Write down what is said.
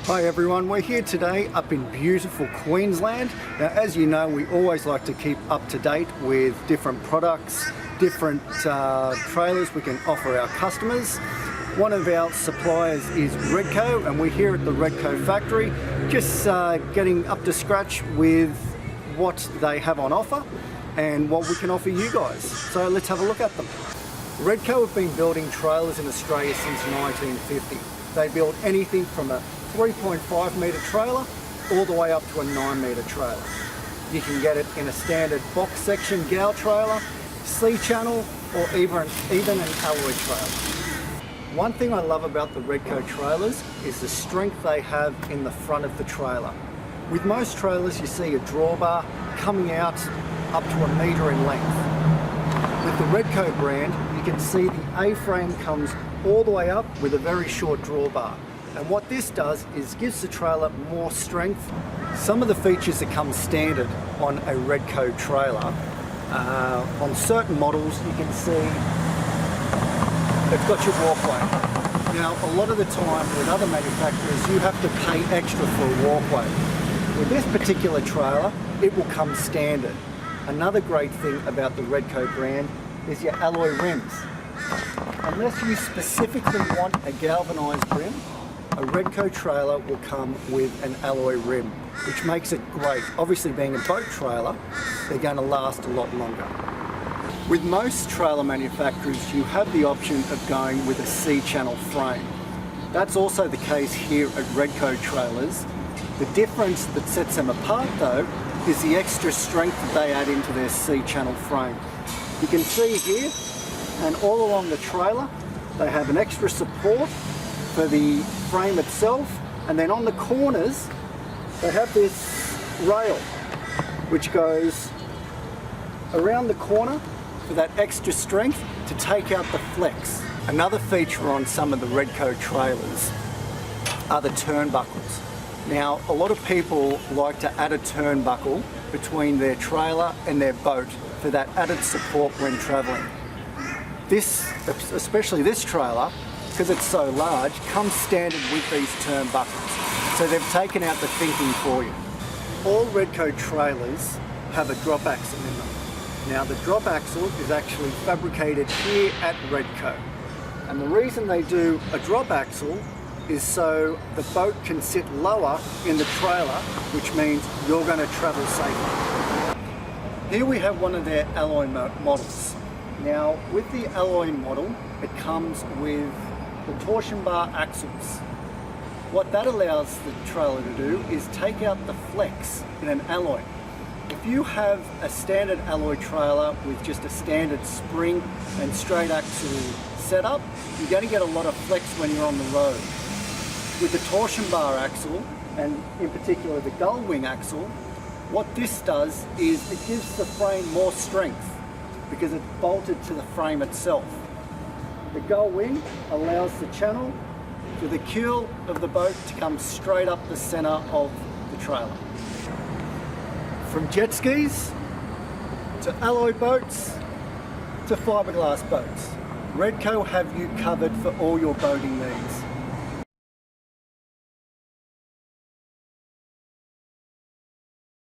Hi everyone, we're here today up in beautiful Queensland. Now as you know, we always like to keep up to date with different products, different trailers we can offer our customers. One of our suppliers is Redco, and we're here at the Redco factory just getting up to scratch with what they have on offer and what we can offer you guys. So let's have a look at them. Redco have been building trailers in Australia since 1950. They build anything from a 3.5 metre trailer all the way up to a 9 metre trailer. You can get it in a standard box section gal trailer, C-channel, or even an alloy trailer. One thing I love about the Redco trailers is the strength they have in the front of the trailer. With most trailers you see a drawbar coming out up to a metre in length. With the Redco brand you can see the A-frame comes all the way up with a very short drawbar. And what this does is gives the trailer more strength. Some of the features that come standard on a Redco trailer, on certain models you can see it's got your walkway. Now a lot of the time with other manufacturers you have to pay extra for a walkway. With this particular trailer it will come standard. Another great thing about the Redco brand is your alloy rims. Unless you specifically want a galvanised rim, a Redco trailer will come with an alloy rim, which makes it great. Obviously being a boat trailer, they're going to last a lot longer. With most trailer manufacturers, you have the option of going with a C-channel frame. That's also the case here at Redco trailers. The difference that sets them apart though, is the extra strength that they add into their C-channel frame. You can see here, and all along the trailer, they have an extra support for the frame itself, and then on the corners they have this rail which goes around the corner for that extra strength to take out the flex. Another feature on some of the Redco trailers are the turnbuckles. Now a lot of people like to add a turnbuckle between their trailer and their boat for that added support when travelling. This, especially this trailer, because it's so large, comes standard with these turnbuckles. So they've taken out the thinking for you. All Redco trailers have a drop axle in them. Now the drop axle is actually fabricated here at Redco. And the reason they do a drop axle is so the boat can sit lower in the trailer, which means you're going to travel safely. Here we have one of their alloy models. Now with the alloy model, it comes with the Torsion Bar Axles. What that allows the trailer to do is take out the flex in an alloy. If you have a standard alloy trailer with just a standard spring and straight axle setup, you're going to get a lot of flex when you're on the road. With the Torsion Bar Axle, and in particular the gull wing axle, what this does is it gives the frame more strength because it's bolted to the frame itself. The gull wing allows the channel for the keel of the boat to come straight up the centre of the trailer. From jet skis to alloy boats to fiberglass boats, Redco have you covered for all your boating needs.